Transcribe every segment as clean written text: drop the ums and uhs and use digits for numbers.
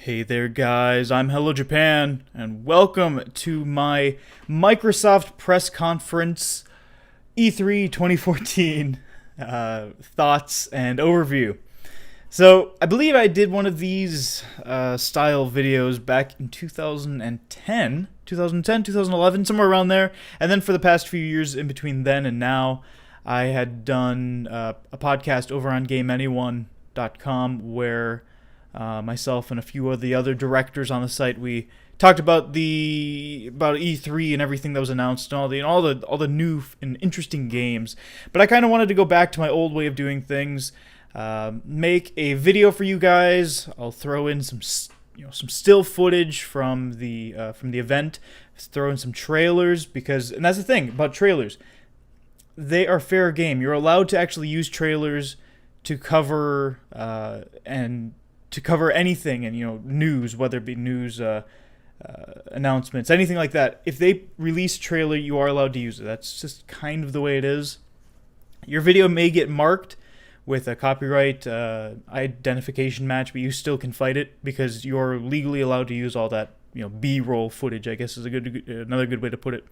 Hey there, guys. I'm Hello Japan, and welcome to my Microsoft press conference E3 2014 thoughts and overview. So, I believe I did one of these style videos back in 2011, somewhere around there. And then for the past few years in between then and now, I had done a podcast over on GameAnyone.com where myself and a few of the other directors on the site, we talked about E3 and everything that was announced and all the new and interesting games. But I kind of wanted to go back to my old way of doing things. Make a video for you guys. I'll throw in some still footage from the event. Throw in some trailers and that's the thing about trailers. They are fair game. You're allowed to actually use trailers to cover anything and news, whether it be news announcements, anything like that. If they release a trailer, you are allowed to use it. That's just kind of the way it is. Your video may get marked with a copyright identification match, but you still can fight it because you're legally allowed to use all that B-roll footage, I guess is another good way to put it.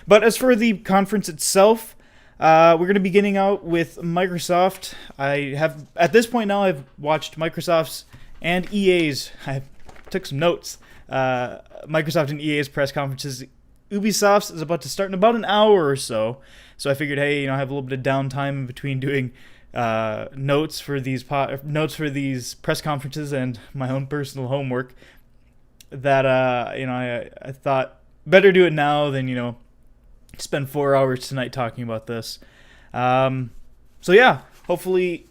But as for the conference itself, we're going to be getting out with Microsoft. At this point now, I've watched Microsoft's and EA's. I took some notes. Microsoft and EA's press conferences. Ubisoft's is about to start in about an hour or so. So I figured, hey, I have a little bit of downtime in between doing notes for these press conferences and my own personal homework. That I thought better do it now than spend 4 hours tonight talking about this. So yeah, hopefully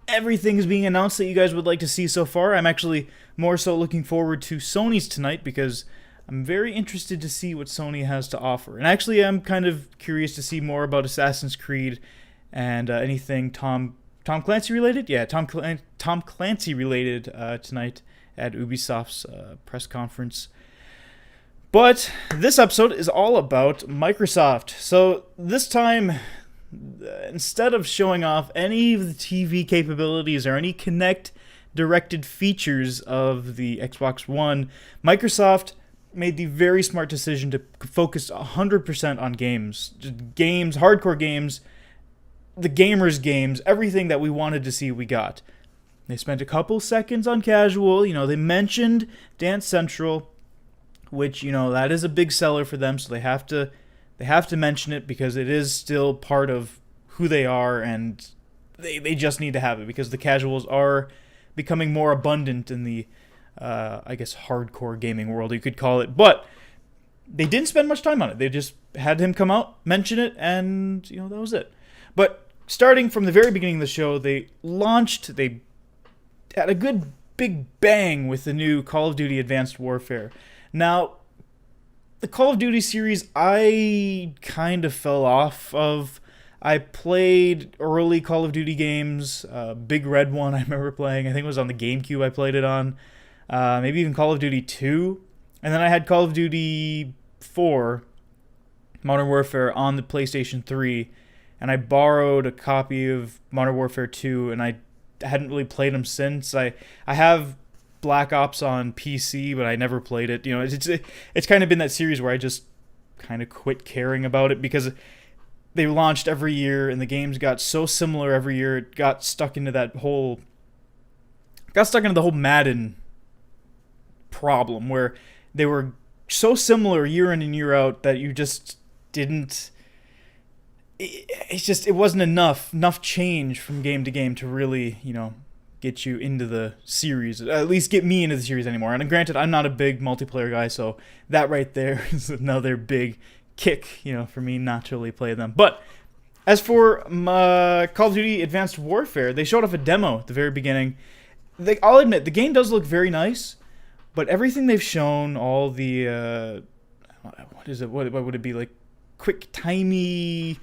everything is being announced that you guys would like to see so far. I'm actually more so looking forward to Sony's tonight because I'm very interested to see what Sony has to offer. And actually, I'm kind of curious to see more about Assassin's Creed and anything Tom Clancy related. Yeah, Tom Clancy related tonight at Ubisoft's press conference. But this episode is all about Microsoft. So this time, instead of showing off any of the TV capabilities or any Kinect-directed features of the Xbox One, Microsoft made the very smart decision to focus 100% on games. Games, hardcore games, the gamers' games, everything that we wanted to see we got. They spent a couple seconds on casual. They mentioned Dance Central, which, that is a big seller for them, so they have to mention it because it is still part of who they are, and they just need to have it because the casuals are becoming more abundant in the, I guess, hardcore gaming world, you could call it. But they didn't spend much time on it. They just had him come out, mention it, and, that was it. But starting from the very beginning of the show, they had a good big bang with the new Call of Duty Advanced Warfare. Now, the Call of Duty series, I kind of fell off of. I played early Call of Duty games. Big Red one I remember playing. I think it was on the GameCube I played it on. Maybe even Call of Duty 2. And then I had Call of Duty 4, Modern Warfare, on the PlayStation 3. And I borrowed a copy of Modern Warfare 2, and I hadn't really played them since. I have Black Ops on PC, but I never played it. It's kind of been that series where I just kind of quit caring about it because they launched every year and the games got so similar every year. It got stuck into the whole Madden problem where they were so similar year in and year out that you just didn't. It wasn't enough change from game to game to really get you into the series, at least get me into the series anymore. And granted, I'm not a big multiplayer guy, so that right there is another big kick, for me not to really play them. But as for Call of Duty Advanced Warfare, they showed off a demo at the very beginning. I'll admit, the game does look very nice, but everything they've shown, all the, what is it, what would it be, like quick, timey,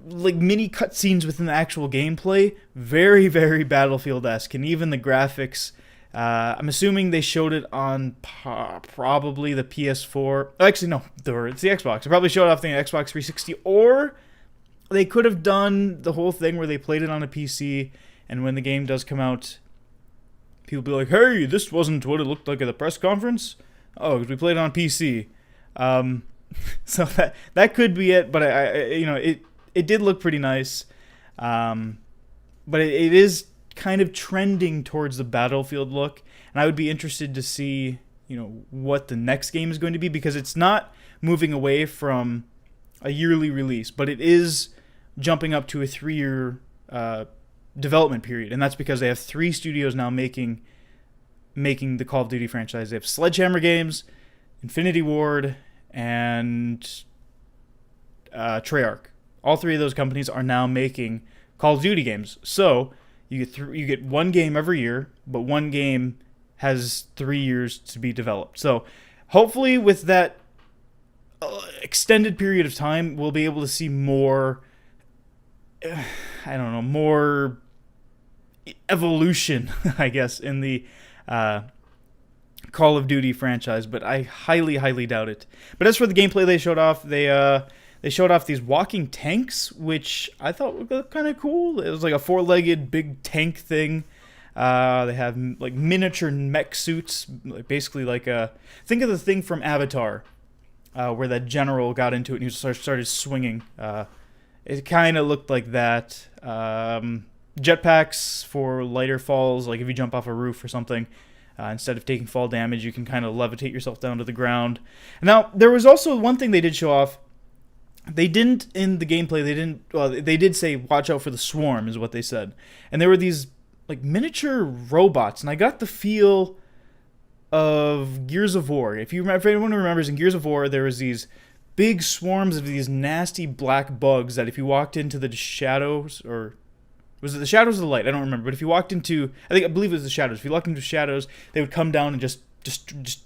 like mini cutscenes within the actual gameplay, very, very Battlefield-esque, and even the graphics. I'm assuming they showed it on probably the PS4. Actually, no, it's the Xbox. They probably showed it off the Xbox 360, or they could have done the whole thing where they played it on a PC, and when the game does come out, people be like, "Hey, this wasn't what it looked like at the press conference." Oh, because we played it on PC. Um, so that could be it. But it did look pretty nice. But it is kind of trending towards the Battlefield look, and I would be interested to see what the next game is going to be, because it's not moving away from a yearly release, but it is jumping up to a 3-year development period, and that's because they have 3 studios now making the Call of Duty franchise. They have Sledgehammer Games, Infinity Ward, and Treyarch. All 3 of those companies are now making Call of Duty games. So you get one game every year, but one game has 3 years to be developed. So hopefully with that extended period of time, we'll be able to see more, more evolution, I guess, in the Call of Duty franchise, but I highly, highly doubt it. But as for the gameplay they showed off, they showed off these walking tanks, which I thought were kind of cool. It was like a 4-legged big tank thing. They have like miniature mech suits, basically like think of the thing from Avatar, where that general got into it and he started swinging. It kind of looked like that. Jetpacks for lighter falls, like if you jump off a roof or something. Instead of taking fall damage, you can kind of levitate yourself down to the ground. Now, there was also one thing they did show off. They didn't, in the gameplay, they did say, watch out for the swarm, is what they said. And there were these, like, miniature robots, and I got the feel of Gears of War. If anyone remembers, in Gears of War, there was these big swarms of these nasty black bugs that if you walked into the shadows, or was it the shadows or the light? I don't remember. But if you walked into, I believe it was the shadows. If you walked into shadows, they would come down and just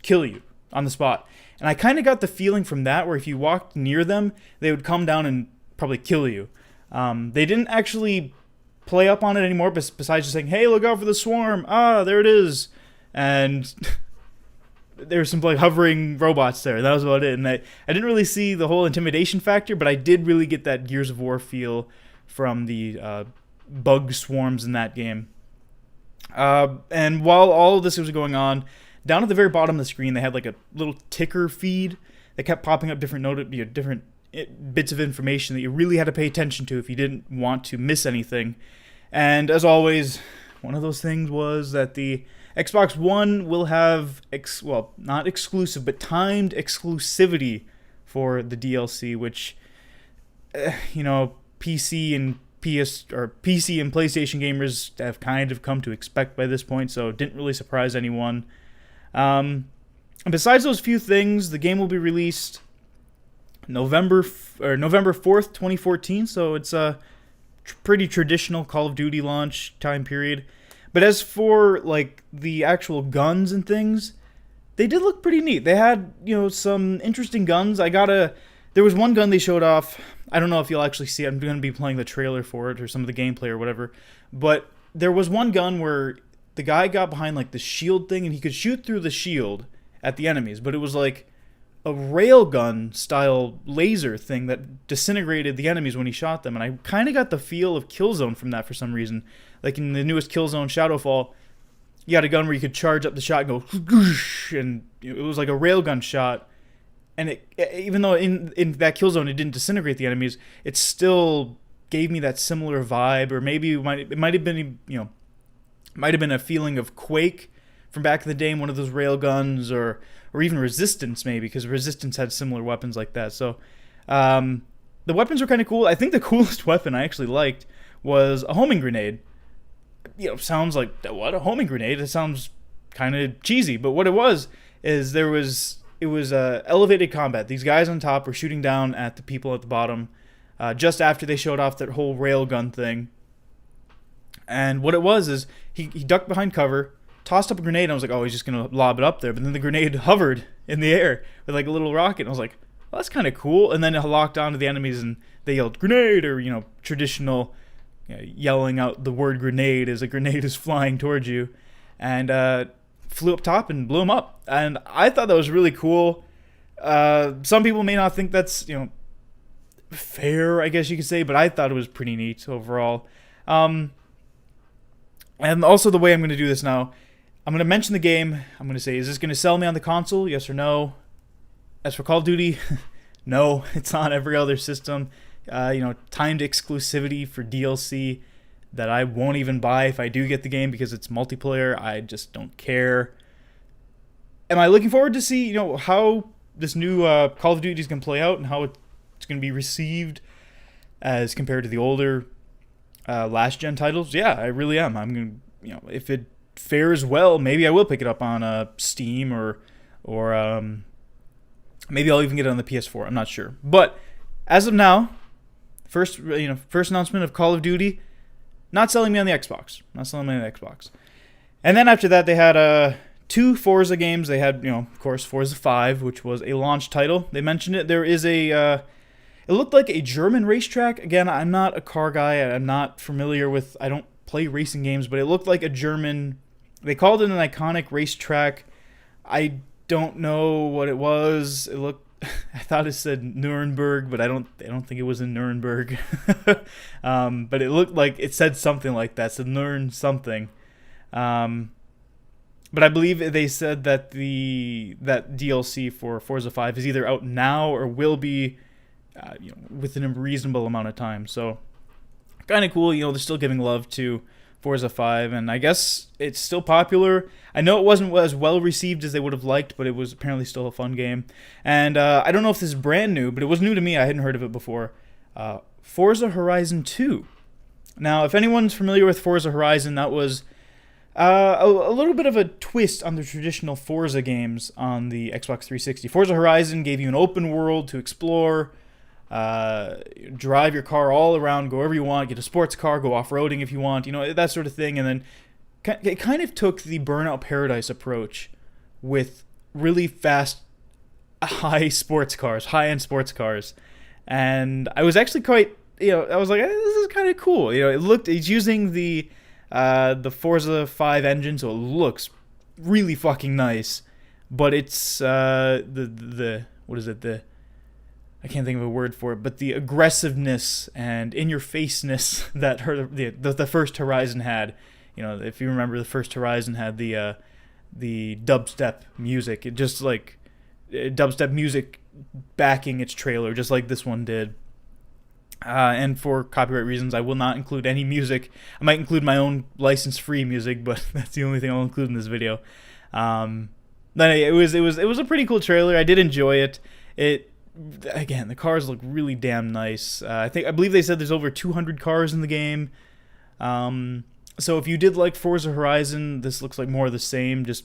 kill you on the spot. And I kind of got the feeling from that, where if you walked near them, they would come down and probably kill you. They didn't actually play up on it anymore, besides just saying, "Hey, look out for the swarm! Ah, there it is!" And there's some like hovering robots there. That was about it. And I didn't really see the whole intimidation factor, but I did really get that Gears of War feel from the bug swarms in that game. And while all of this was going on, down at the very bottom of the screen, they had like a little ticker feed that kept popping up different bits of information that you really had to pay attention to if you didn't want to miss anything. And as always, one of those things was that the Xbox One will have, not exclusive, but timed exclusivity for the DLC, which, PC and PlayStation gamers have kind of come to expect by this point, so it didn't really surprise anyone. Besides those few things, the game will be released November 4th, 2014, so it's a pretty traditional Call of Duty launch time period. But as for like the actual guns and things, they did look pretty neat. They had, some interesting guns. There was one gun they showed off. I don't know if you'll actually see it. I'm going to be playing the trailer for it or some of the gameplay or whatever. But there was one gun where the guy got behind like the shield thing and he could shoot through the shield at the enemies, but it was like a railgun style laser thing that disintegrated the enemies when he shot them. And I kind of got the feel of Killzone from that for some reason. Like in the newest Killzone Shadowfall, you got a gun where you could charge up the shot and go whoosh, and it was like a railgun shot. And even though in that Killzone it didn't disintegrate the enemies, it still gave me that similar vibe. Or maybe it might have been a feeling of Quake from back in the day, one of those railguns, or even Resistance maybe, because Resistance had similar weapons like that. So the weapons were kind of cool. I think the coolest weapon I actually liked was a homing grenade. Sounds like, what, a homing grenade? It sounds kind of cheesy, but what it was is it was elevated combat. These guys on top were shooting down at the people at the bottom just after they showed off that whole railgun thing. And what it was is he ducked behind cover, tossed up a grenade, and I was like, oh, he's just going to lob it up there. But then the grenade hovered in the air with like a little rocket. And I was like, well, that's kind of cool. And then it locked onto the enemies and they yelled, "Grenade!" or, traditional yelling out the word grenade as a grenade is flying towards you. And flew up top and blew him up. And I thought that was really cool. Some people may not think that's, fair, I guess you could say, but I thought it was pretty neat overall. And also the way I'm going to do this now, I'm going to mention the game. I'm going to say, is this going to sell me on the console? Yes or no? As for Call of Duty, no, it's on every other system. Timed exclusivity for DLC that I won't even buy if I do get the game because it's multiplayer. I just don't care. Am I looking forward to see, how this new Call of Duty is going to play out and how it's going to be received as compared to the older last gen titles? Yeah, I really am. I'm going to, if it fares well, maybe I will pick it up on Steam or maybe I'll even get it on the PS4. I'm not sure. But as of now, first announcement of Call of Duty, not selling me on the Xbox. And then after that, they had 2 Forza games. They had, of course, Forza 5, which was a launch title. They mentioned it. There is it looked like a German racetrack. Again, I'm not a car guy. I'm not familiar with, I don't play racing games, but it looked like a German, they called it an iconic racetrack. I don't know what it was. It looked, I thought it said Nuremberg, but I don't think it was in Nuremberg. But it looked like it said something like that. So Nurn something. But I believe they said that that DLC for Forza 5 is either out now or will be within a reasonable amount of time. So kind of cool. They're still giving love to Forza 5, and I guess it's still popular. I know it wasn't as well received as they would have liked, but it was apparently still a fun game. And I don't know if this is brand new, but it was new to me. I hadn't heard of it before. Forza Horizon 2. Now, if anyone's familiar with Forza Horizon, that was a little bit of a twist on the traditional Forza games on the Xbox 360. Forza Horizon gave you an open world to explore, drive your car all around, go wherever you want, get a sports car, go off-roading if you want, that sort of thing. And then it kind of took the Burnout Paradise approach with really fast, high-end sports cars. And I was actually quite, I was like, this is kind of cool. It's using the Forza 5 engine, so it looks really fucking nice. But it's what is it? I can't think of a word for it, but the aggressiveness and in-your-faceness that the first Horizon had. If you remember, the first Horizon had the dubstep music. It just like dubstep music backing its trailer, just like this one did. And for copyright reasons, I will not include any music. I might include my own license-free music, but that's the only thing I'll include in this video. But it was a pretty cool trailer. I did enjoy it. Again, the cars look really damn nice. I believe they said there's over 200 cars in the game. So if you did like Forza Horizon, this looks like more of the same, just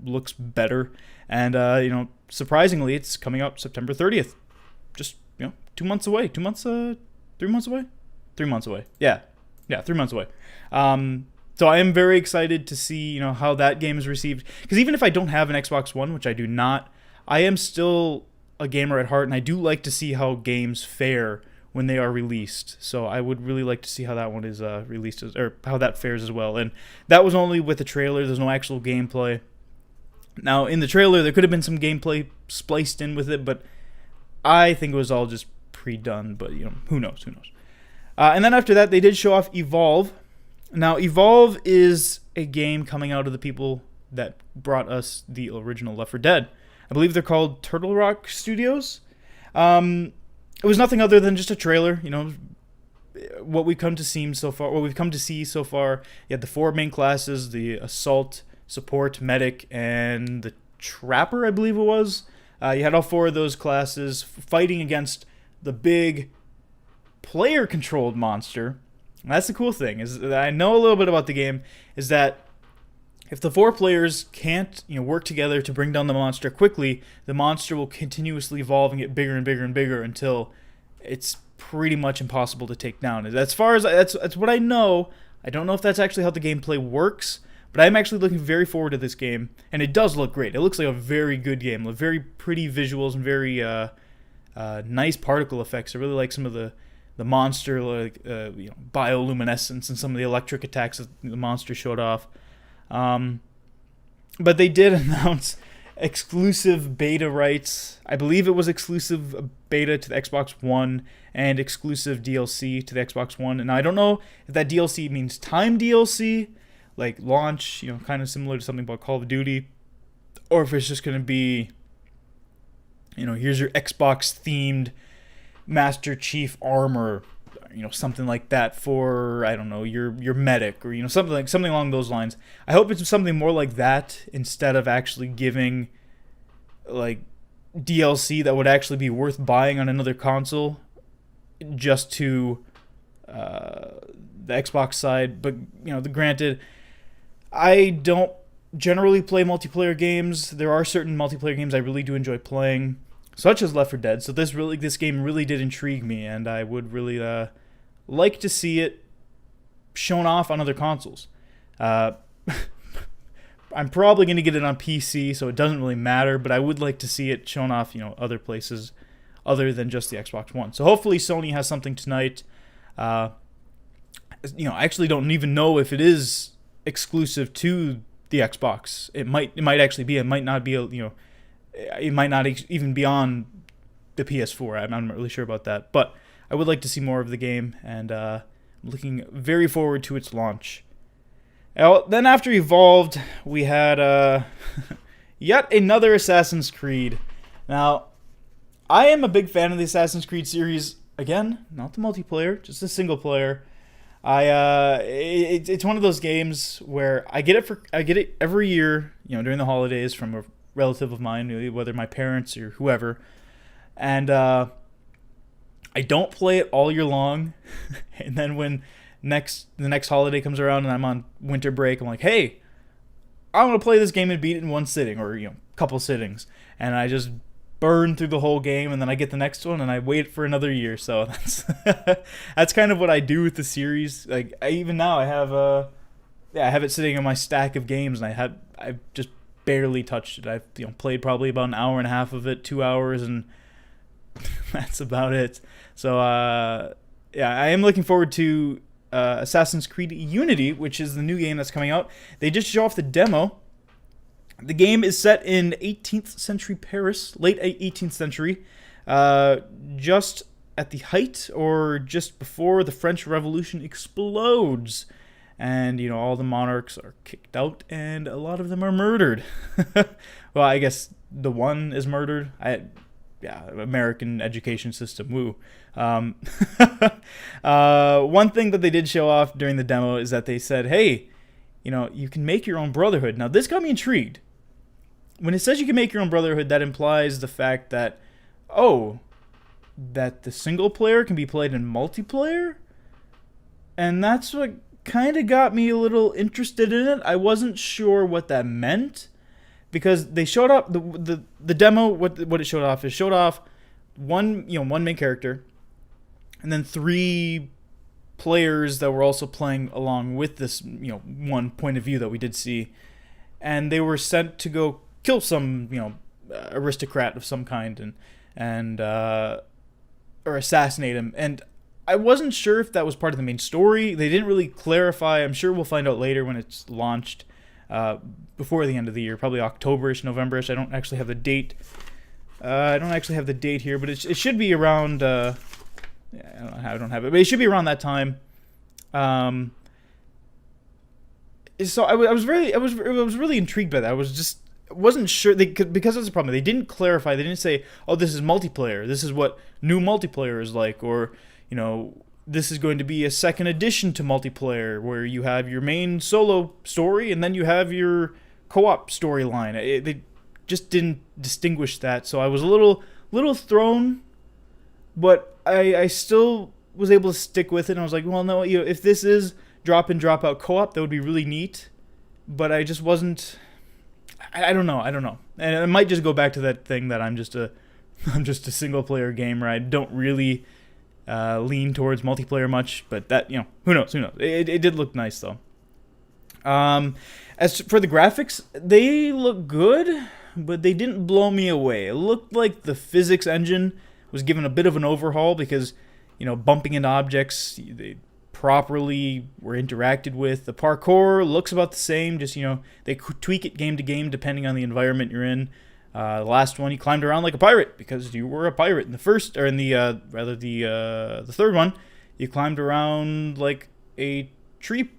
looks better. And surprisingly, it's coming out September 30th. Just 2 months away. 3 months away. 3 months away. Yeah, 3 months away. So I am very excited to see how that game is received. Because even if I don't have an Xbox One, which I do not, I am still a gamer at heart, and I do like to see how games fare when they are released. So I would really like to see how that one is released, or how that fares as well. And that was only with the trailer. There's no actual gameplay. Now, in the trailer, there could have been some gameplay spliced in with it, but I think it was all just pre-done. But who knows? And then after that, they did show off Evolve. Now, Evolve is a game coming out of the people that brought us the original Left 4 Dead. I believe they're called Turtle Rock Studios. It was nothing other than just a trailer. What we've come to see so far. You had the 4 main classes: the assault, support, medic, and the trapper, I believe it was. You had all 4 of those classes fighting against the big player-controlled monster. And that's the cool thing, is that I know a little bit about the game, is that if the 4 players can't work together to bring down the monster quickly, the monster will continuously evolve and get bigger and bigger and bigger until it's pretty much impossible to take down. As far as that's what I know. I don't know if that's actually how the gameplay works, but I'm actually looking very forward to this game, and it does look great. It looks like a very good game, with very pretty visuals and very nice particle effects. I really like some of the monster bioluminescence and some of the electric attacks that the monster showed off. But they did announce exclusive beta rights. I believe it was exclusive beta to the Xbox One and exclusive DLC to the Xbox One. And I don't know if that DLC means time DLC like launch, kind of similar to something about Call of Duty, or if it's just going to be, here's your Xbox themed Master Chief armor, something like that for, I don't know, your medic, or something along those lines. I hope it's something more like that instead of actually giving like DLC that would actually be worth buying on another console just to the Xbox side. But granted, I don't generally play multiplayer games. There are certain multiplayer games I really do enjoy playing, such as Left 4 Dead. So this game really did intrigue me, and I would really like to see it shown off on other consoles. I'm probably going to get it on PC, so it doesn't really matter, but I would like to see it shown off, other places other than just the Xbox One. So hopefully Sony has something tonight. I actually don't even know if it is exclusive to the Xbox. It might actually be. It might not be. It might not even be on the PS4. I'm not really sure about that, but I would like to see more of the game, and I'm looking very forward to its launch. Then after Evolved, we had yet another Assassin's Creed. Now, I am a big fan of the Assassin's Creed series. Again, not the multiplayer, just the single player. It's one of those games where I get it every year, during the holidays from a relative of mine, whether my parents or whoever, and I don't play it all year long, and then when the next holiday comes around and I'm on winter break, I'm like, hey, I want to play this game and beat it in one sitting, or couple sittings, and I just burn through the whole game, and then I get the next one and I wait for another year. So that's kind of what I do with the series. Like even now I have it sitting in my stack of games, and I've just barely touched it. I've played probably about an hour and a half of it, 2 hours, and that's about it. So I am looking forward to Assassin's Creed Unity, which is the new game that's coming out. They just showed off the demo. The game is set in 18th century Paris, late 18th century, just at the height or just before the French Revolution explodes. And, all the monarchs are kicked out, and a lot of them are murdered. Well, I guess the one is murdered. American education system, woo. One thing that they did show off during the demo is that they said, hey, you can make your own brotherhood. Now, this got me intrigued. When it says you can make your own brotherhood, that implies the fact that, that the single player can be played in multiplayer? And that's what kind of got me a little interested in it. I wasn't sure what that meant, because they showed up the demo. What it showed off is one main character, and then 3 players that were also playing along with this one point of view that we did see, and they were sent to go kill some aristocrat of some kind and or assassinate him. And I wasn't sure if that was part of the main story. They didn't really clarify. I'm sure we'll find out later when it's launched, before the end of the year, probably October-ish, November-ish. I don't actually have the date. Here, but it should be around. I don't have it, but it should be around that time. So I was really intrigued by that. Wasn't sure because that's the problem. They didn't clarify. They didn't say, "Oh, this is multiplayer. This is what new multiplayer is like," or this is going to be a second addition to multiplayer where you have your main solo story and then you have your co-op storyline. They just didn't distinguish that, so I was a little thrown, but I still was able to stick with it. And I was like, well, no, if this is drop in drop out co-op, that would be really neat. But I just wasn't. I don't know, and it might just go back to that thing that I'm just a single player gamer. I don't really lean towards multiplayer much, but that who knows. It did look nice though. As for the graphics, they look good, but they didn't blow me away. It looked like the physics engine was given a bit of an overhaul because bumping into objects, they properly were interacted with. The parkour looks about the same, just they tweak it game to game depending on the environment you're in. The last one, you climbed around like a pirate because you were a pirate. In the first, or in the third one, you climbed around like a tree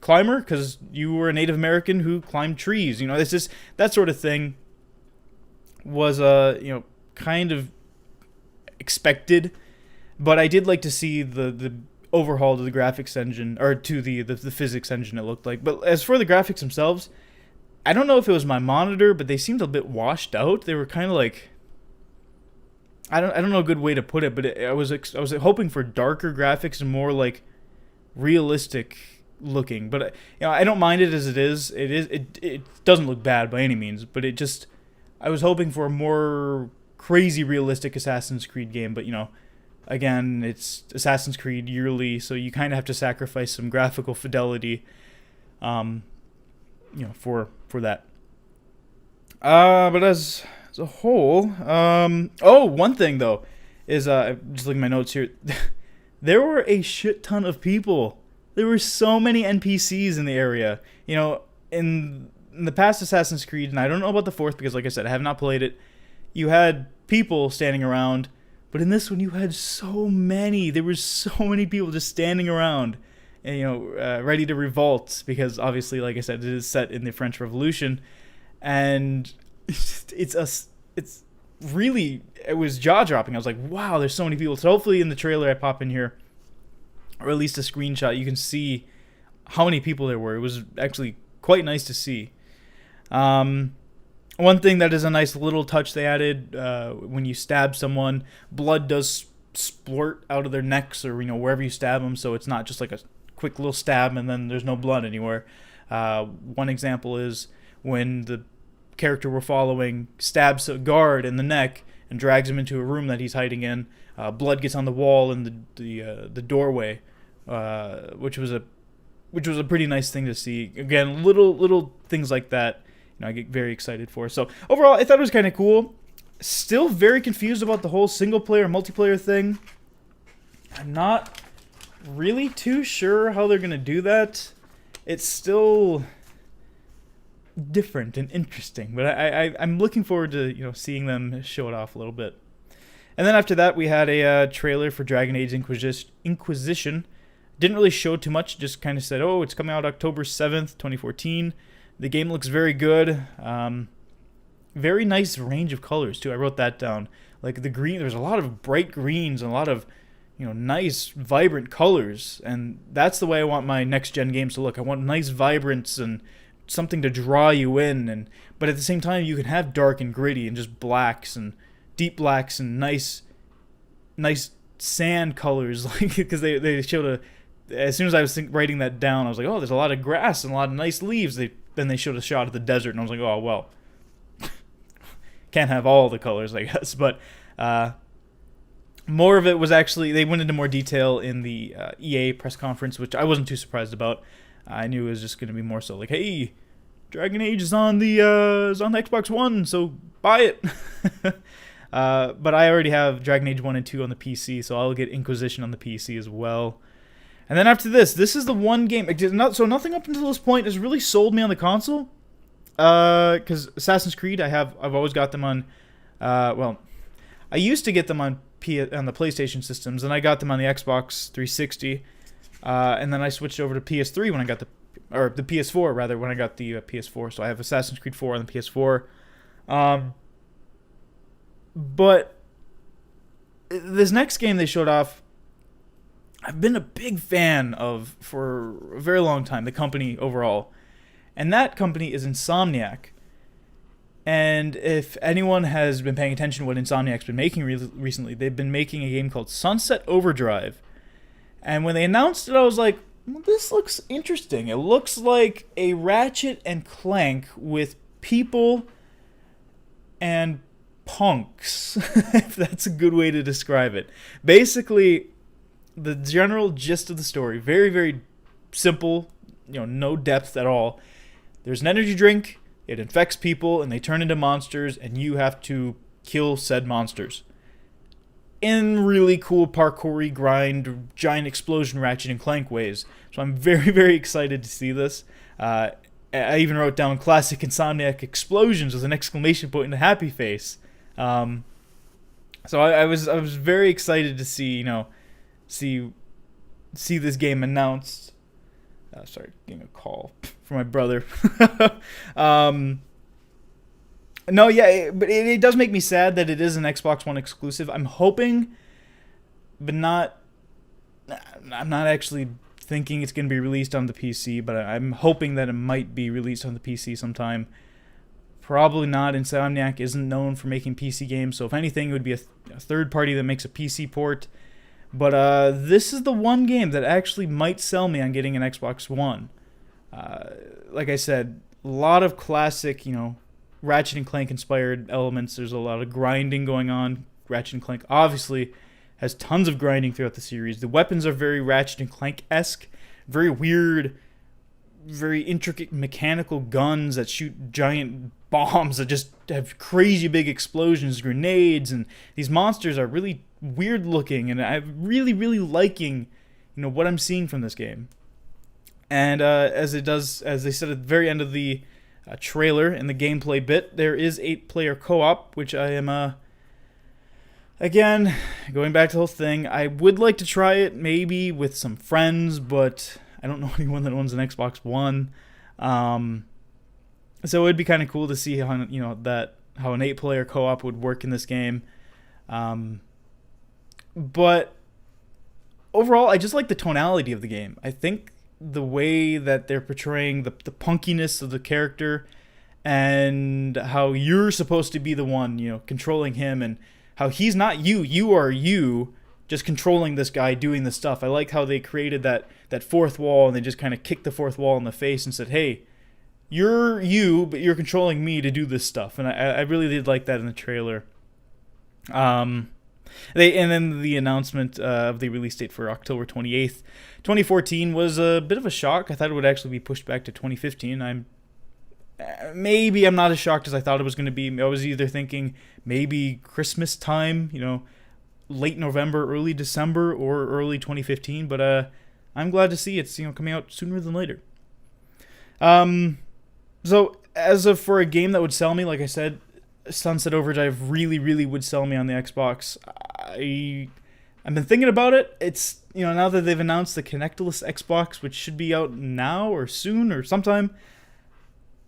climber because you were a Native American who climbed trees. It's just that sort of thing was kind of expected, but I did like to see the overhaul to the graphics engine, or to the physics engine, it looked like. But as for the graphics themselves, I don't know if it was my monitor, but they seemed a bit washed out. They were kind of like, I don't know a good way to put it, but I was hoping for darker graphics and more like realistic looking. But I don't mind it as it is. It doesn't look bad by any means, but I was hoping for a more crazy realistic Assassin's Creed game. But again, it's Assassin's Creed yearly, so you kind of have to sacrifice some graphical fidelity, for that. But as a whole, one thing though is just looking at my notes here. There were a shit ton of people. There were so many NPCs in the area. In the past Assassin's Creed, and I don't know about the fourth because, like I said, I have not played it. You had people standing around, but in this one, you had so many. There were so many people just standing around, and ready to revolt because, obviously, like I said, it is set in the French Revolution, and it was jaw dropping. I was like, wow, there's so many people. So hopefully, in the trailer I pop in here, or at least a screenshot, you can see how many people there were. It was actually quite nice to see. One thing that is a nice little touch they added, when you stab someone, blood does splurt out of their necks or wherever you stab them, so it's not just like a quick little stab and then there's no blood anywhere. One example is when the character we're following stabs a guard in the neck and drags him into a room that he's hiding in. Blood gets on the wall in the doorway, which was a pretty nice thing to see. Again, little things like that, I get very excited for. So overall, I thought it was kind of cool. Still very confused about the whole single player multiplayer thing. I'm not really too sure how they're gonna do that. It's still different and interesting, but I'm looking forward to seeing them show it off a little bit. And then after that, we had a trailer for Dragon Age Inquisition. Didn't really show too much, just kind of said, oh, it's coming out October 7th, 2014. The game looks very good. Very nice range of colors, too. I wrote that down. Like the green, there's a lot of bright greens and a lot of, nice, vibrant colors. And that's the way I want my next-gen games to look. I want nice vibrance and something to draw you in. But at the same time, you can have dark and gritty and just blacks and deep blacks and nice sand colors. Like, because they showed as soon as I was writing that down, I was like, oh, there's a lot of grass and a lot of nice leaves. Then they showed a shot of the desert, and I was like, oh, well, can't have all the colors, I guess. But more of it was actually, they went into more detail in the EA press conference, which I wasn't too surprised about. I knew it was just going to be more so like, hey, Dragon Age is on the Xbox One, so buy it. But I already have Dragon Age 1 and 2 on the PC, so I'll get Inquisition on the PC as well. And then after this is the one game. So nothing up until this point has really sold me on the console. Because Assassin's Creed, I've always got them on. I used to get them on the PlayStation systems, and I got them on the Xbox 360. And then I switched over to PS3 when I got the PS4 rather when I got the PS4. So I have Assassin's Creed 4 on the PS4. But this next game they showed off, I've been a big fan of for a very long time, the company overall. And that company is Insomniac. And if anyone has been paying attention to what Insomniac's been making recently, they've been making a game called Sunset Overdrive. And when they announced it, I was like, well, this looks interesting. It looks like a Ratchet and Clank with people and punks, if that's a good way to describe it. Basically, the general gist of the story, very, very simple, no depth at all. There's an energy drink, it infects people, and they turn into monsters, and you have to kill said monsters. In really cool parkour-y grind, giant explosion Ratchet and Clank ways. So I'm very, very excited to see this. I even wrote down classic Insomniac explosions with an exclamation point and a happy face. So I was very excited to see see this game announced. Sorry, getting a call from my brother. No, yeah, but it does make me sad that it is an Xbox One exclusive. I'm hoping, but not. I'm not actually thinking it's going to be released on the PC, but I'm hoping that it might be released on the PC sometime. Probably not. Insomniac isn't known for making PC games, so if anything, it would be a third party that makes a PC port. But this is the one game that actually might sell me on getting an Xbox One. Like I said, a lot of classic, Ratchet and Clank inspired elements. There's a lot of grinding going on. Ratchet and Clank obviously has tons of grinding throughout the series. The weapons are very Ratchet and Clank-esque, very weird, very intricate mechanical guns that shoot giant bombs that just have crazy big explosions, grenades, and these monsters are really weird looking, and I'm really, really liking, what I'm seeing from this game. And as they said at the very end of the trailer and the gameplay bit, there is 8-player co-op, which I am, again, going back to the whole thing, I would like to try it maybe with some friends, but I don't know anyone that owns an Xbox One. So it'd be kind of cool to see how, how an 8-player co-op would work in this game. But overall, I just like the tonality of the game. I think the way that they're portraying the punkiness of the character and how you're supposed to be the one, controlling him, and how he's not you. You are you just controlling this guy doing this stuff. I like how they created that fourth wall, and they just kind of kicked the fourth wall in the face and said, hey, you're you, but you're controlling me to do this stuff. And I really did like that in the trailer. And then the announcement of the release date for October 28th, 2014 was a bit of a shock. I thought it would actually be pushed back to 2015. I'm not as shocked as I thought it was going to be. I was either thinking maybe Christmas time, late November, early December, or early 2015. But I'm glad to see it's coming out sooner than later. So as of for a game that would sell me, like I said, Sunset Overdrive really, really would sell me on the Xbox. I've been thinking about it. It's, now that they've announced the Connectless Xbox, which should be out now or soon or sometime,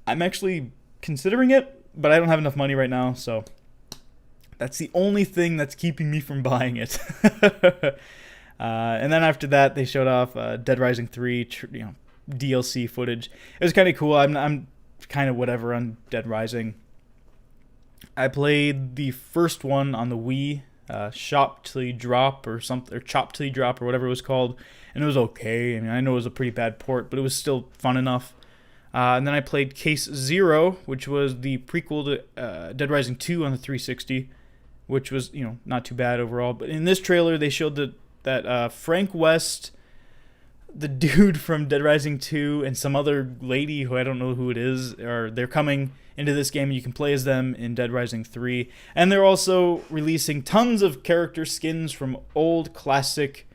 I'm actually considering it, but I don't have enough money right now, so that's the only thing that's keeping me from buying it. And then after that, they showed off Dead Rising 3, DLC footage. It was kind of cool. I'm kind of whatever on Dead Rising. I played the first one on the Wii, Shop Till You Drop or something, or Chop Till You Drop or whatever it was called, and it was okay. I know it was a pretty bad port, but it was still fun enough. And then I played Case Zero, which was the prequel to Dead Rising 2 on the 360, which was, not too bad overall. But in this trailer, they showed that Frank West, the dude from Dead Rising 2, and some other lady who I don't know who it is, they're coming into this game, and you can play as them in Dead Rising 3. And they're also releasing tons of character skins from old classic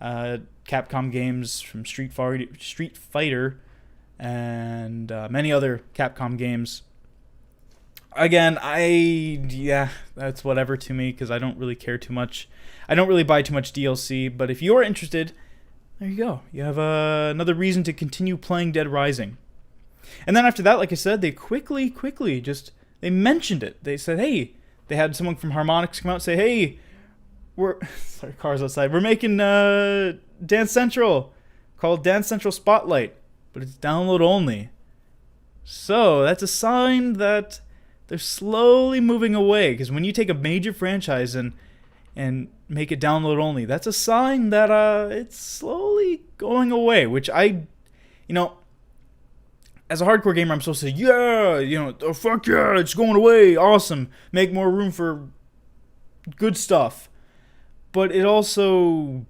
Capcom games, from Street Fighter, and many other Capcom games. Again, that's whatever to me, because I don't really care too much. I don't really buy too much DLC, but if you're interested, there you go. You have another reason to continue playing Dead Rising. And then after that, like I said, they quickly they mentioned it. They said, hey, they had someone from Harmonix come out and say, hey, sorry, cars outside. We're making Dance Central called Dance Central Spotlight, but it's download only. So that's a sign that they're slowly moving away, because when you take a major franchise and make it download only, that's a sign that it's slowly going away, which as a hardcore gamer, I'm supposed to say, oh fuck yeah, it's going away, awesome, make more room for good stuff. But it also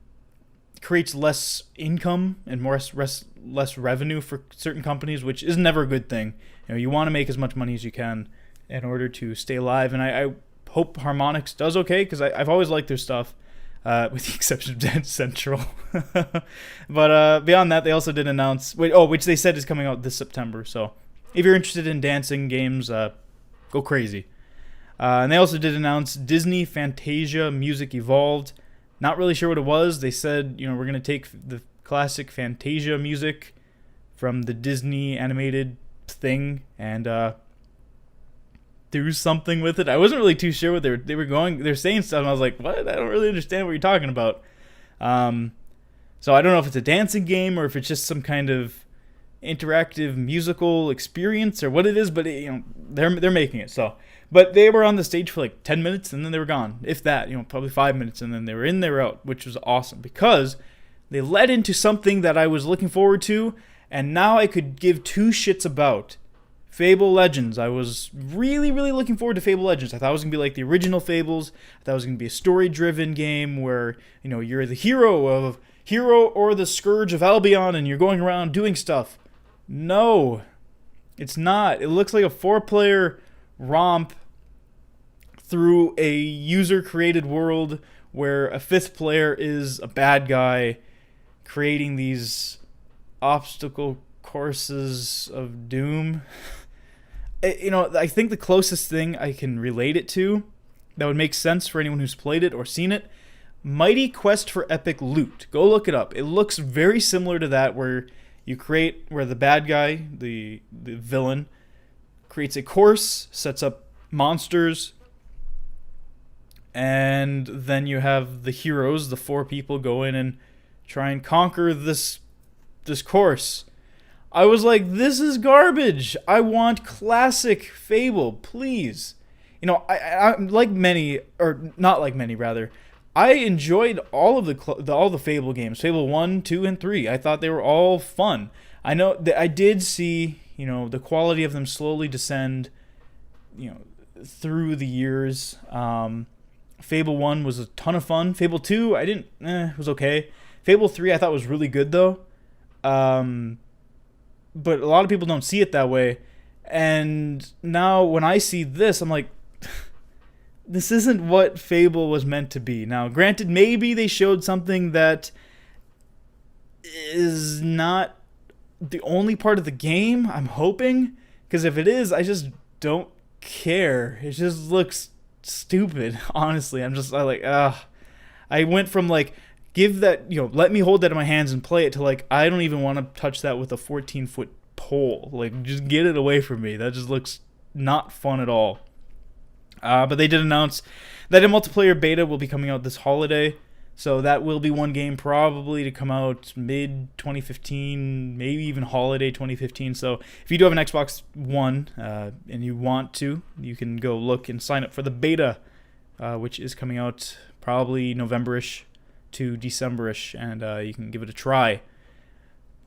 creates less income and less revenue for certain companies, which is never a good thing. You want to make as much money as you can in order to stay alive, and I hope Harmonix does okay, because I've always liked their stuff, with the exception of Dance Central. But beyond that, they also did announce, which they said is coming out this September. So if you're interested in dancing games, go crazy. And they also did announce Disney Fantasia Music Evolved. Not really sure what it was. They said, we're going to take the classic Fantasia music from the Disney animated thing and do something with it. I wasn't really too sure what they were going. They're saying stuff, and I was like, "What? I don't really understand what you're talking about." So I don't know if it's a dancing game or if it's just some kind of interactive musical experience or what it is, but they're making it. So, but they were on the stage for like 10 minutes and then they were gone. If that, probably 5 minutes, and then they were in, they were out, which was awesome because they led into something that I was looking forward to, and now I could give two shits about. Fable Legends. I was really, really looking forward to Fable Legends. I thought it was going to be like the original Fables. I thought it was going to be a story-driven game where, you're the hero or the Scourge of Albion and you're going around doing stuff. No, it's not. It looks like a 4-player romp through a user-created world where a 5th player is a bad guy creating these obstacle courses of doom. I think the closest thing I can relate it to that would make sense for anyone who's played it or seen it, Mighty Quest for Epic Loot. Go look it up. It looks very similar to that, where the bad guy, the villain, creates a course, sets up monsters, and then you have the heroes, the 4 people, go in and try and conquer this course. I was like, this is garbage. I want classic Fable, please. I like many, or not like many, rather. I enjoyed all of the Fable games, Fable 1, 2, and 3. I thought they were all fun. I know that I did see, the quality of them slowly descend, through the years. Fable 1 was a ton of fun. Fable 2, it was okay. Fable 3 I thought was really good, though. But a lot of people don't see it that way. And now when I see this, I'm like, this isn't what Fable was meant to be. Now, granted, maybe they showed something that is not the only part of the game, I'm hoping. Because if it is, I just don't care. It just looks stupid, honestly. I went from give that, let me hold that in my hands and play it to I don't even want to touch that with a 14-foot pole. Just get it away from me. That just looks not fun at all. But they did announce that a multiplayer beta will be coming out this holiday. So that will be one game probably to come out mid-2015, maybe even holiday 2015. So if you do have an Xbox One and you want to, you can go look and sign up for the beta, which is coming out probably November-ish to December-ish, and you can give it a try.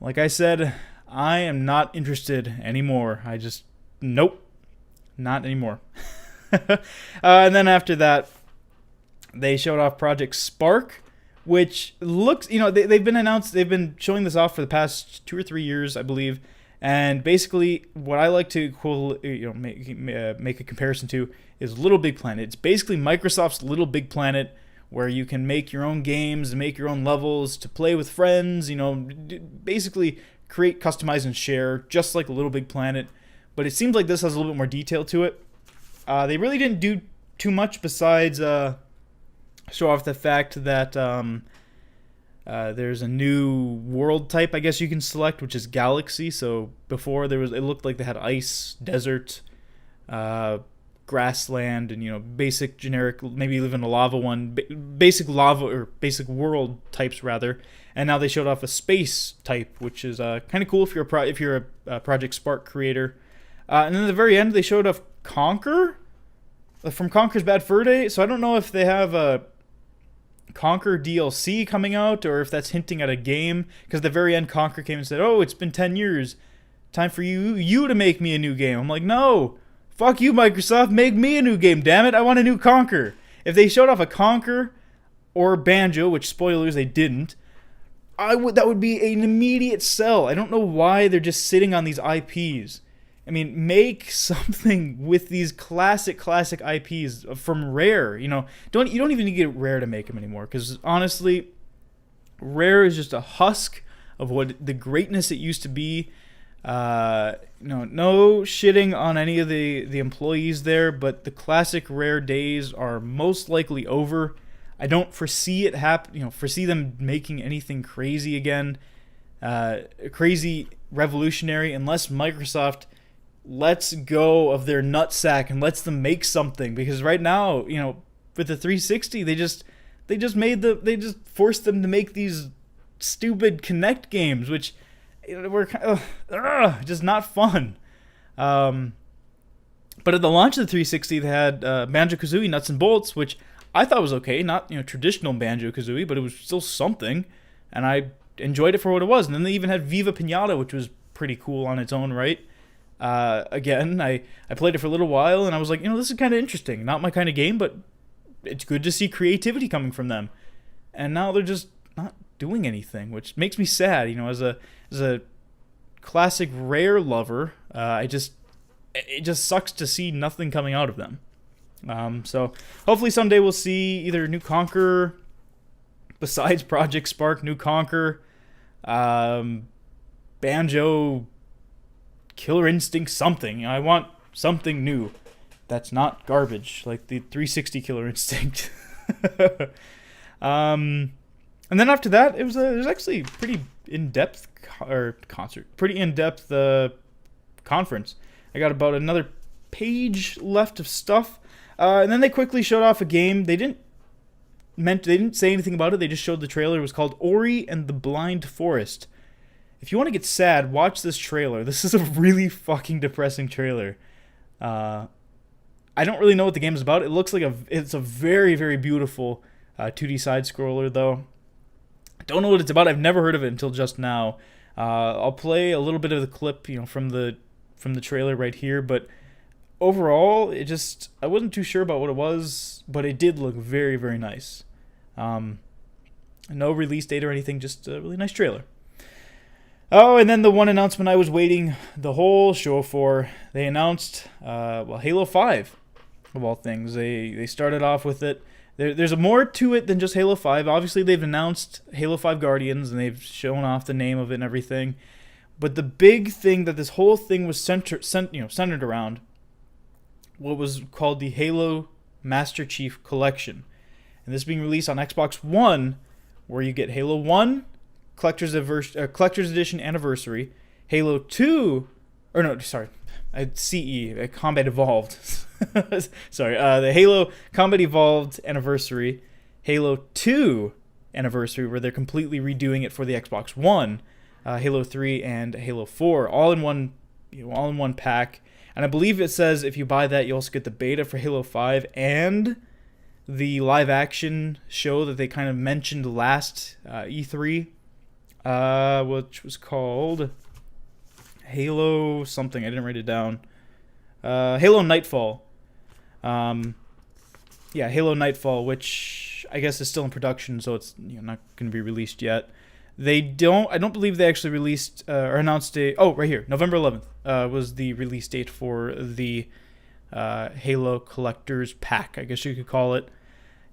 Like I said, I am not interested anymore. Nope, not anymore. And then after that, they showed off Project Spark, which looks, they've been showing this off for the past 2 or 3 years, I believe. And basically, what I like to make a comparison to is Little Big Planet. It's basically Microsoft's Little Big Planet, where you can make your own games and make your own levels to play with friends, basically create, customize, and share, just like a Little Big Planet. But it seems like this has a little bit more detail to it. They really didn't do too much besides show off the fact that there's a new world type, I guess you can select, which is Galaxy. So before it looked like they had ice, desert, grassland, and basic generic, maybe even a lava one, basic lava or basic world types rather. And now they showed off a space type, which is kind of cool if you're a Project Spark creator. And then at the very end they showed off Conquer from Conker's Bad Fur Day. So I don't know if they have a Conquer DLC coming out or if that's hinting at a game, because at the very end Conquer came and said, "Oh, it's been 10 years. Time for you to make me a new game." I'm like, "No. Fuck you, Microsoft. Make me a new game, damn it. I want a new Conquer." If they showed off a Conquer or Banjo, which spoilers they didn't, that would be an immediate sell. I don't know why they're just sitting on these IPs. I mean, make something with these classic IPs from Rare. You don't even need to get Rare to make them anymore, because honestly, Rare is just a husk of what the greatness it used to be. No shitting on any of the employees there, but the classic Rare days are most likely over. I don't foresee it foresee them making anything crazy again. Crazy revolutionary unless Microsoft lets go of their nutsack and lets them make something. Because right now, with the 360, they just forced them to make these stupid Kinect games, which were kind of just not fun. But at the launch of the 360, they had Banjo-Kazooie Nuts and Bolts, which I thought was okay. Not traditional Banjo-Kazooie, but it was still something, and I enjoyed it for what it was. And then they even had Viva Pinata, which was pretty cool on its own right. Again, I played it for a little while, and I was like, this is kind of interesting. Not my kind of game, but it's good to see creativity coming from them. And now they're just not doing anything, which makes me sad. As a classic Rare lover, it just sucks to see nothing coming out of them. So hopefully someday we'll see either New Conquer, besides Project Spark, New Conquer, Banjo, Killer Instinct, something. I want something new that's not garbage, like the 360 Killer Instinct. And then after that, it was actually pretty in-depth conference. I got about another page left of stuff, and then they quickly showed off a game. They didn't say anything about it. They just showed the trailer. It was called Ori and the Blind Forest. If you want to get sad, watch this trailer. This is a really fucking depressing trailer. I don't really know what the game is about. It looks like it's a very, very beautiful 2D side scroller, though. I don't know what it's about. I've never heard of it until just now. I'll play a little bit of the clip, from the trailer right here, but overall, I wasn't too sure about what it was, but it did look very, very nice. No release date or anything, just a really nice trailer. Oh, and then the one announcement I was waiting the whole show for, they announced, Halo 5, of all things. They started off with it. There's more to it than just Halo 5. Obviously, they've announced Halo 5 Guardians, and they've shown off the name of it and everything. But the big thing that this whole thing was centered around, what was called the Halo Master Chief Collection. And this being released on Xbox One, where you get Halo 1, Collector's Edition Anniversary, Halo 2, CE, Combat Evolved. Sorry, the Halo Combat Evolved Anniversary, Halo 2 Anniversary, where they're completely redoing it for the Xbox One, Halo 3 and Halo 4, all in one pack. And I believe it says if you buy that, you also get the beta for Halo 5 and the live action show that they kind of mentioned last E3, which was called Halo something. I didn't write it down. Halo Nightfall. Halo Nightfall, which I guess is still in production, so it's not going to be released yet. I don't believe they actually released or announced right here, November 11th was the release date for the Halo Collector's Pack, I guess you could call it.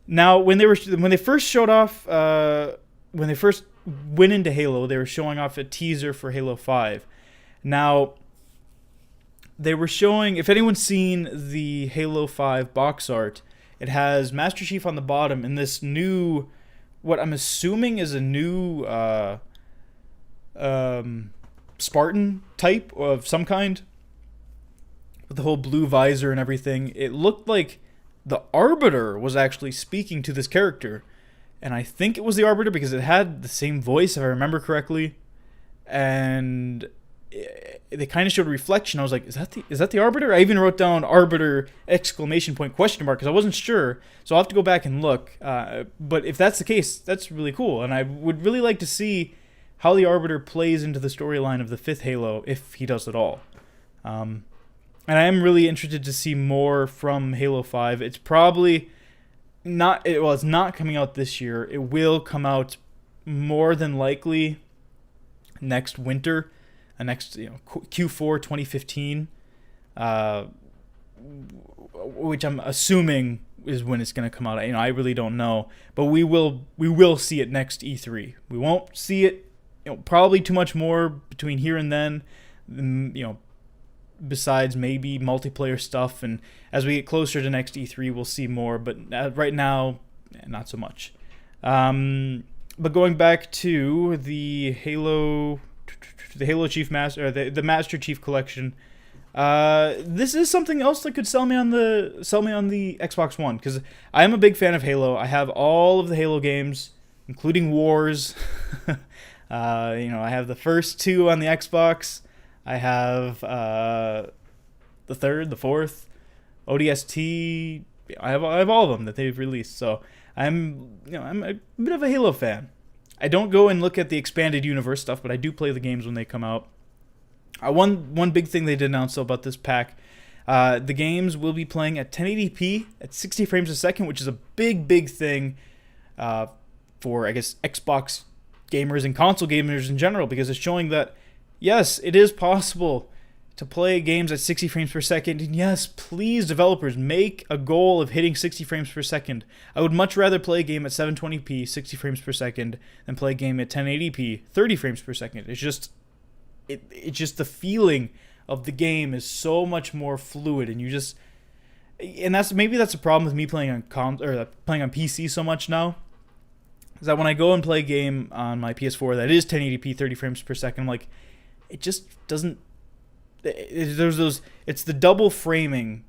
Now, when they first showed off, when they first went into Halo, they were showing off a teaser for Halo 5. Now, they were showing, if anyone's seen the Halo 5 box art, it has Master Chief on the bottom and this new, what I'm assuming is a new Spartan type of some kind, with the whole blue visor and everything. It looked like the Arbiter was actually speaking to this character, and I think it was the Arbiter because it had the same voice, if I remember correctly, and they kind of showed a reflection. I was like, is that the Arbiter? I even wrote down Arbiter ! Question mark because I wasn't sure, so I'll have to go back and look. But if that's the case, that's really cool, and I would really like to see how the Arbiter plays into the storyline of the 5th Halo, if he does at all. And I am really interested to see more from Halo 5. It's probably not... it's not coming out this year. It will come out more than likely next winter, next Q4 2015, which I'm assuming is when it's going to come out. I really don't know, but we will see it next E3. We won't see it, probably too much more between here and then. Besides maybe multiplayer stuff, and as we get closer to next E3, we'll see more. But right now, not so much. But going back to the Halo the Halo Chief Master, or the Master Chief Collection. This is something else that could sell me on the Xbox One, because I am a big fan of Halo. I have all of the Halo games, including Wars. I have the first 2 on the Xbox. I have the 3rd, the 4th, ODST. I have all of them that they've released. So I'm a bit of a Halo fan. I don't go and look at the expanded universe stuff, but I do play the games when they come out. One big thing they did announce about this pack, the games will be playing at 1080p at 60 frames a second, which is a big thing for, I guess, Xbox gamers and console gamers in general, because it's showing that, yes, it is possible to play games at 60 frames per second. And yes, please, developers, make a goal of hitting 60 frames per second. I would much rather play a game at 720p, 60 frames per second, than play a game at 1080p, 30 frames per second. It's just the feeling of the game is so much more fluid, and that's a problem with me playing on playing on PC so much now. Is that when I go and play a game on my PS4 that is 1080p, 30 frames per second, I'm like, it just doesn't. It's the double framing,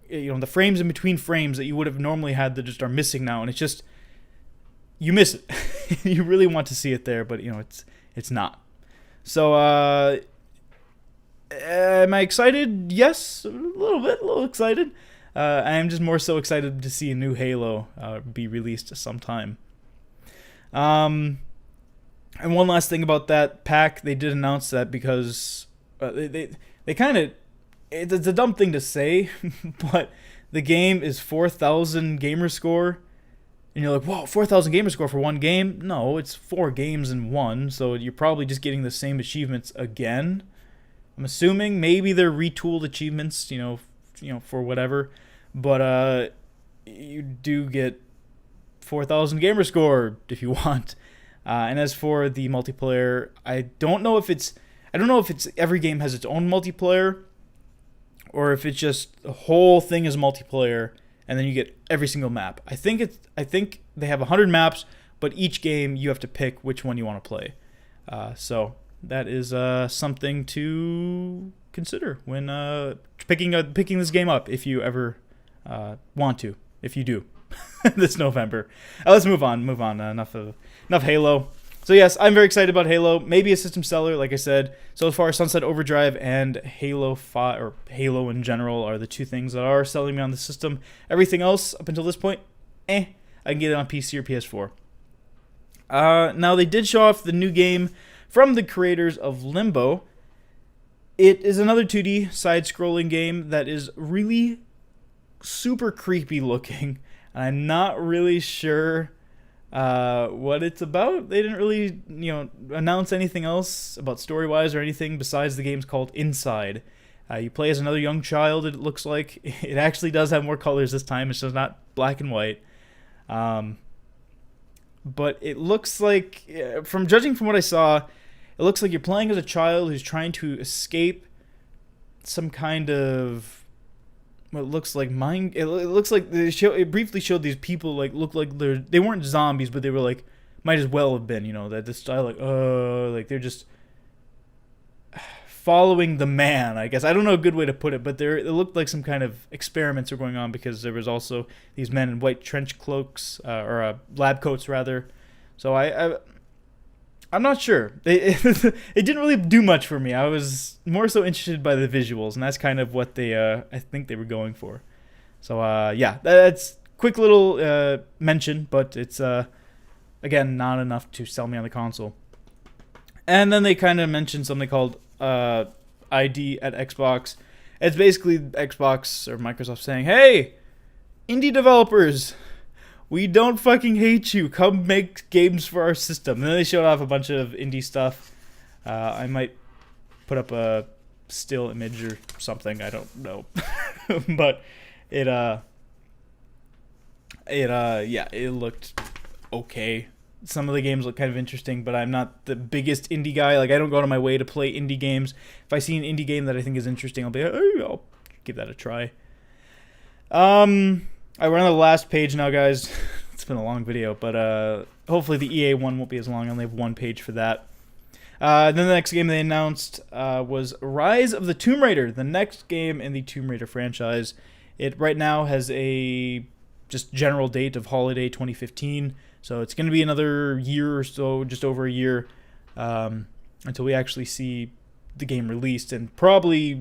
the frames in between frames that you would have normally had that just are missing now, and it's just, you miss it. You really want to see it there, but it's not. So, am I excited? Yes, a little excited. I am just more so excited to see a new Halo be released sometime. And one last thing about that pack, they did announce that because they kind of, it's a dumb thing to say, but the game is 4,000 gamer score. And you're like, whoa, 4,000 gamer score for one game? No, it's 4 games in one, so you're probably just getting the same achievements again. I'm assuming maybe they're retooled achievements, for whatever. But you do get 4,000 gamer score if you want. And as for the multiplayer, I don't know if it's every game has its own multiplayer, or if it's just the whole thing is multiplayer, and then you get every single map. I think they have 100 maps, but each game you have to pick which one you want to play. So that is something to consider when picking this game up, if you ever want to. If you do, this November. Let's move on. Enough Halo. So yes, I'm very excited about Halo. Maybe a system seller, like I said. So far, Sunset Overdrive and Halo 5, or Halo in general, are the 2 things that are selling me on the system. Everything else, up until this point, I can get it on PC or PS4. Now, they did show off the new game from the creators of Limbo. It is another 2D side-scrolling game that is really super creepy looking. And I'm not really sure what it's about. They didn't really, announce anything else about story-wise or anything besides the game's called Inside. You play as another young child, it looks like. It actually does have more colors this time. It's just not black and white. But it looks like, judging from what I saw, it looks like you're playing as a child who's trying to escape some kind of what looks like mind. It looks like it briefly showed these people look like they weren't zombies, but they were might as well have been. That this style they're just following the man. I guess I don't know a good way to put it, but it looked like some kind of experiments were going on, because there was also these men in white trench cloaks or lab coats rather. So I'm not sure. It didn't really do much for me. I was more so interested by the visuals, and that's kind of what I think they were going for. So yeah, that's quick little mention, but it's again not enough to sell me on the console. And then they kind of mentioned something called ID at Xbox. It's basically Xbox or Microsoft saying, "Hey, indie developers, we don't fucking hate you. Come make games for our system." And then they showed off a bunch of indie stuff. I might put up a still image or something. I don't know, but it looked okay. Some of the games look kind of interesting, but I'm not the biggest indie guy. I don't go out of my way to play indie games. If I see an indie game that I think is interesting, I'll be like, "Oh, I'll give that a try." We're on the last page now, guys. It's been a long video, but hopefully the EA one won't be as long. I only have one page for that. Then the next game they announced was Rise of the Tomb Raider, the next game in the Tomb Raider franchise. It right now has a just general date of holiday 2015, so it's going to be another year or so, just over a year, until we actually see the game released, and probably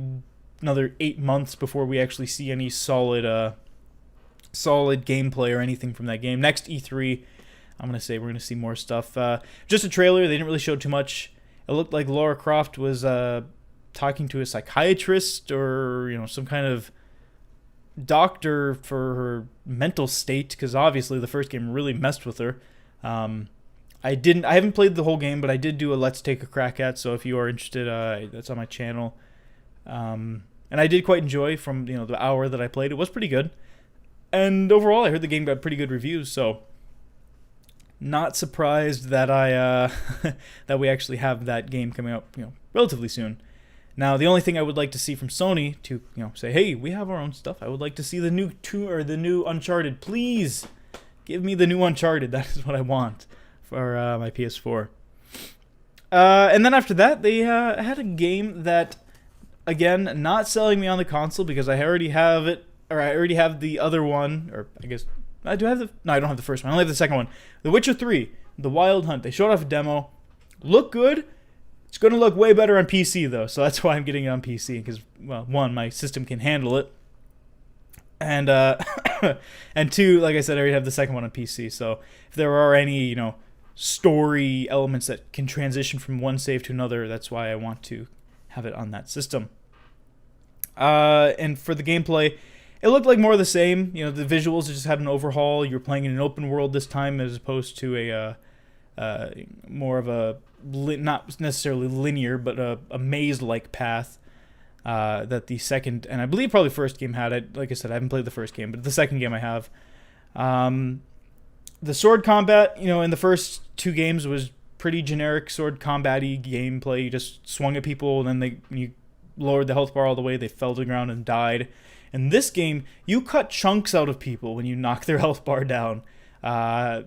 another 8 months before we actually see any solid gameplay or anything from that game. Next E3, I'm going to say we're going to see more stuff. Just a trailer. They didn't really show too much. It looked like Lara Croft was talking to a psychiatrist or some kind of doctor for her mental state, because obviously the first game really messed with her. I haven't played the whole game, but I did do a Let's Take a Crack at, so if you are interested, that's on my channel. And I did quite enjoy from the hour that I played. It was pretty good. And overall, I heard the game got pretty good reviews, so not surprised that that we actually have that game coming out relatively soon. Now, the only thing I would like to see from Sony to say, hey, we have our own stuff. I would like to see the new Uncharted. Please give me the new Uncharted. That is what I want for my PS4. And then after that, they had a game that, again, not selling me on the console because I already have it, or I already have the other one, or I guess I do have no, I don't have the first one. I only have the second one. The Witcher 3, The Wild Hunt. They showed off a demo. Look good. It's going to look way better on PC, though, so that's why I'm getting it on PC, because, well, one, my system can handle it, and and two, like I said, I already have the second one on PC, so if there are any, story elements that can transition from one save to another, that's why I want to have it on that system. And for the gameplay, it looked like more of the same. The visuals just had an overhaul. You're playing in an open world this time as opposed to a more of a not necessarily linear, but a maze-like path that the second, and I believe probably first game had. Like I said, I haven't played the first game, but the second game I have. The sword combat, in the first two games was pretty generic sword combat-y gameplay. You just swung at people, and then when you lowered the health bar all the way, they fell to the ground and died. In this game, you cut chunks out of people when you knock their health bar down. Geralt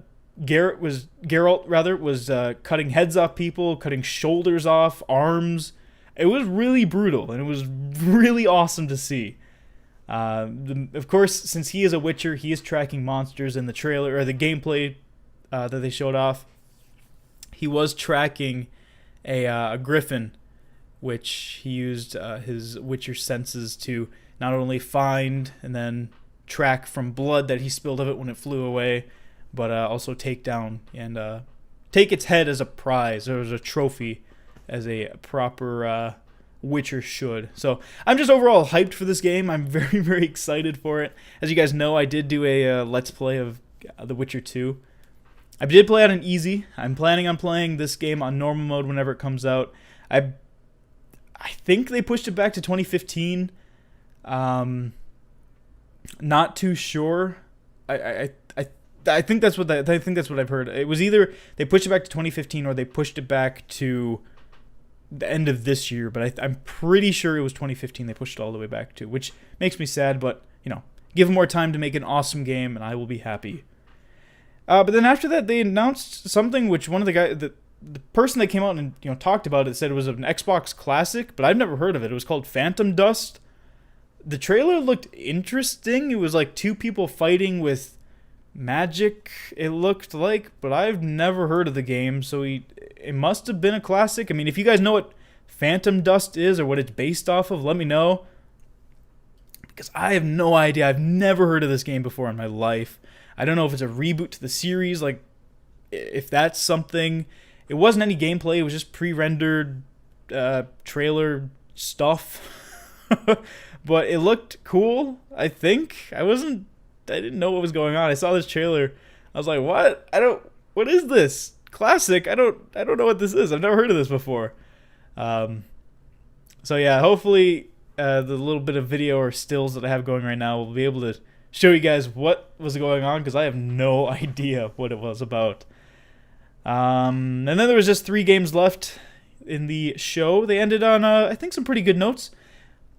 was cutting heads off people, cutting shoulders off, arms. It was really brutal, and it was really awesome to see. Of course, since he is a Witcher, he is tracking monsters in the trailer, or the gameplay that they showed off. He was tracking a griffin, which he used his Witcher senses to not only find and then track from blood that he spilled of it when it flew away, but also take down and take its head as a prize or as a trophy, as a proper Witcher should. So I'm just overall hyped for this game. I'm very, very excited for it. As you guys know, I did do a Let's Play of The Witcher 2. I did play it on easy. I'm planning on playing this game on normal mode whenever it comes out. I think they pushed it back to 2015. Not too sure. I think that's what I've heard. It was either they pushed it back to 2015 or they pushed it back to the end of this year. But I'm pretty sure it was 2015. They pushed it all the way back to, which makes me sad. But give them more time to make an awesome game, and I will be happy. But then after that, they announced something which one of the guys, the person that came out and talked about it said it was an Xbox classic, but I've never heard of it. It was called Phantom Dust. The trailer looked interesting. It was like two people fighting with magic, it looked like, but I've never heard of the game, so it must have been a classic. I mean, if you guys know what Phantom Dust is or what it's based off of, let me know, because I have no idea. I've never heard of this game before in my life. I don't know if it's a reboot to the series, like if that's something. It wasn't any gameplay, it was just pre-rendered trailer stuff. But it looked cool, I think. I didn't know what was going on. I saw this trailer. I was like, what? What is this? Classic? I don't know what this is. I've never heard of this before. So yeah, hopefully the little bit of video or stills that I have going right now will be able to show you guys what was going on, because I have no idea what it was about. And then there was just 3 games left in the show. They ended on, I think, some pretty good notes.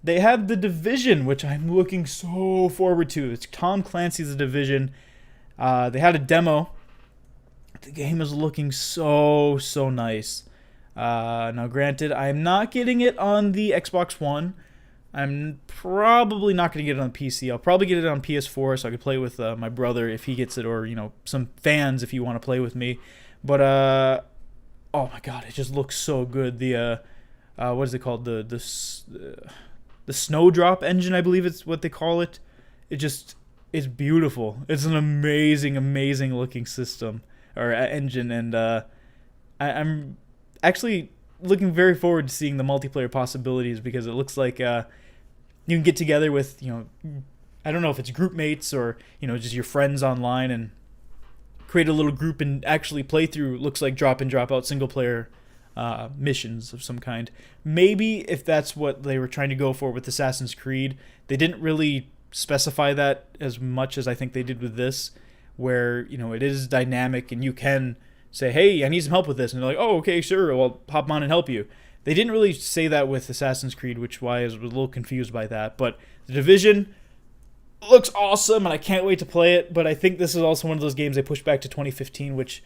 They had The Division, which I'm looking so forward to. It's Tom Clancy's The Division. They had a demo. The game is looking so nice. Now, granted, I'm not getting it on the Xbox One. I'm probably not going to get it on PC. I'll probably get it on PS4 so I could play with my brother if he gets it, or some fans if you want to play with me. But oh my god, it just looks so good. The what is it called? The Snowdrop engine, I believe it's what they call it. It's beautiful. It's an amazing, amazing looking system or engine, and I'm actually looking very forward to seeing the multiplayer possibilities, because it looks like you can get together with I don't know if it's group mates or just your friends online and create a little group and actually play through. Looks like drop in drop out single player missions of some kind. Maybe if that's what they were trying to go for with Assassin's Creed, they didn't really specify that as much as I think they did with this, where it is dynamic and you can say, hey, I need some help with this, and they're like, oh, okay, sure, well, hop on and help you. They didn't really say that with Assassin's Creed, which why I was a little confused by that. But The Division looks awesome, and I can't wait to play it. But I think this is also one of those games they pushed back to 2015, which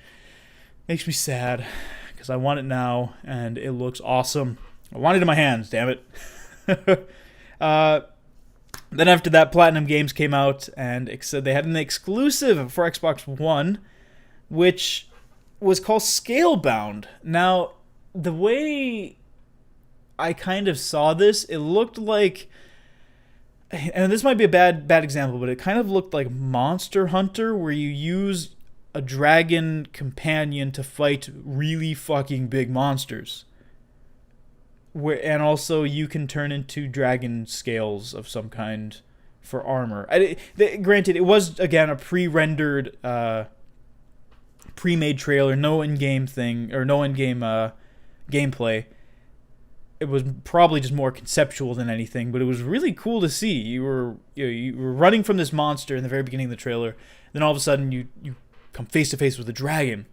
makes me sad, because I want it now, and it looks awesome. I want it in my hands, damn it. Then after that, Platinum Games came out, and said they had an exclusive for Xbox One, which was called Scalebound. Now, the way I kind of saw this, it looked like, and this might be a bad example, but it kind of looked like Monster Hunter, where you use a dragon companion to fight really fucking big monsters. And also you can turn into dragon scales of some kind for armor. Granted, it was, again, a pre-rendered, pre-made trailer, no in-game thing, or no in-game gameplay. It was probably just more conceptual than anything, but it was really cool to see. You were running from this monster in the very beginning of the trailer, then all of a sudden you come face to face with a dragon,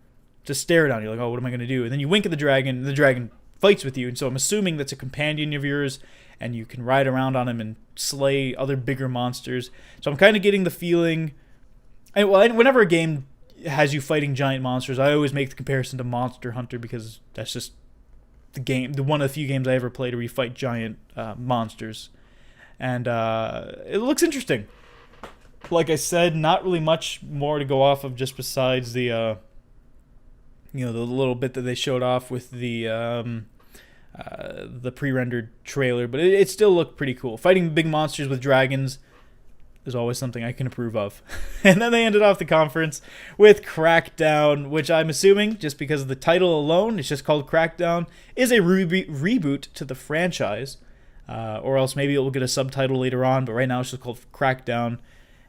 just stare down. You're like, oh, what am I going to do? And then you wink at the dragon, and the dragon fights with you. And so I'm assuming that's a companion of yours, and you can ride around on him and slay other bigger monsters. So I'm kind of getting the feeling, whenever a game has you fighting giant monsters, I always make the comparison to Monster Hunter, because that's just the one of the few games I ever played where you fight giant monsters. And it looks interesting. Like I said, not really much more to go off of, just besides the the little bit that they showed off with the pre-rendered trailer, but it still looked pretty cool. Fighting big monsters with dragons is always something I can approve of. And then they ended off the conference with Crackdown, which I'm assuming, just because of the title alone, it's just called Crackdown, is a reboot to the franchise. Or else maybe it will get a subtitle later on, but right now it's just called Crackdown.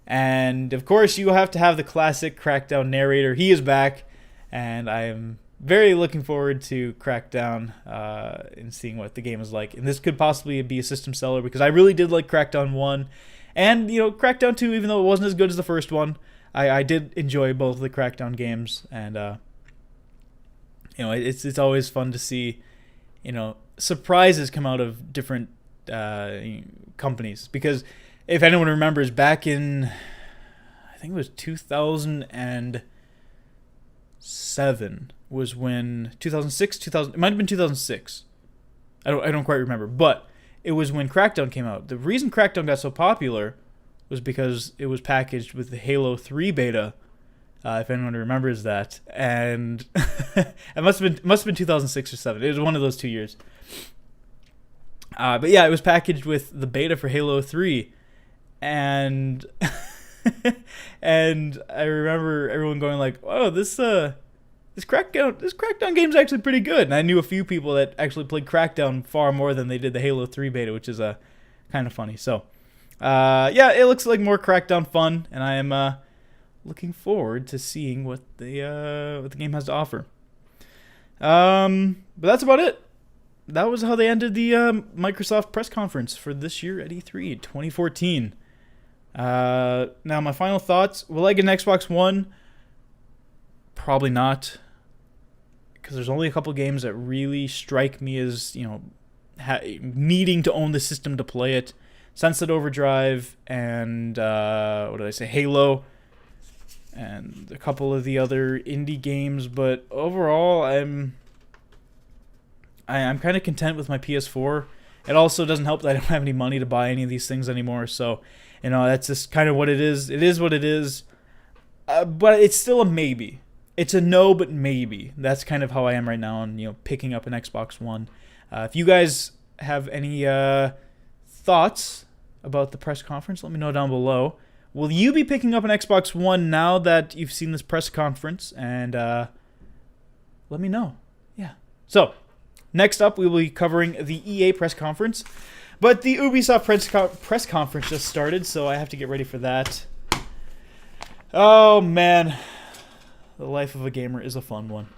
And of course, you have to have the classic Crackdown narrator. He is back, and I am very looking forward to Crackdown and seeing what the game is like. And this could possibly be a system seller, because I really did like Crackdown 1. And, Crackdown 2, even though it wasn't as good as the first one, I did enjoy both the Crackdown games. And, it's always fun to see, surprises come out of different companies. Because if anyone remembers, back in, I think it was 2007 was when, 2006, it might have been 2006. I don't quite remember, but it was when Crackdown came out. The reason Crackdown got so popular was because it was packaged with the Halo 3 beta, if anyone remembers that. And it must have been 2006 or 7. It was one of those 2 years. But yeah, it was packaged with the beta for Halo 3. And and I remember everyone going like, "Oh, this Crackdown game's actually pretty good." And I knew a few people that actually played Crackdown far more than they did the Halo 3 beta, which is kind of funny. So, yeah, it looks like more Crackdown fun, and I am looking forward to seeing what the game has to offer. But that's about it. That was how they ended the Microsoft press conference for this year at E3 2014. Now, my final thoughts. Will I get an Xbox One? Probably not, because there's only a couple games that really strike me as, needing to own the system to play it. Sunset Overdrive and, Halo, and a couple of the other indie games. But overall, I'm I'm kind of content with my PS4. It also doesn't help that I don't have any money to buy any of these things anymore. So, that's just kind of what it is. It is what it is. But it's still a maybe. It's a no, but maybe. That's kind of how I am right now on, picking up an Xbox One. If you guys have any thoughts about the press conference, let me know down below. Will you be picking up an Xbox One now that you've seen this press conference? And let me know. Yeah. So, next up, we will be covering the EA press conference. But the Ubisoft press conference just started, so I have to get ready for that. Oh, man. The life of a gamer is a fun one.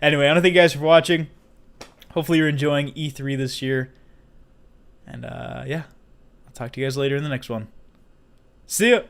Anyway, I want to thank you guys for watching. Hopefully you're enjoying E3 this year. And, yeah. I'll talk to you guys later in the next one. See ya!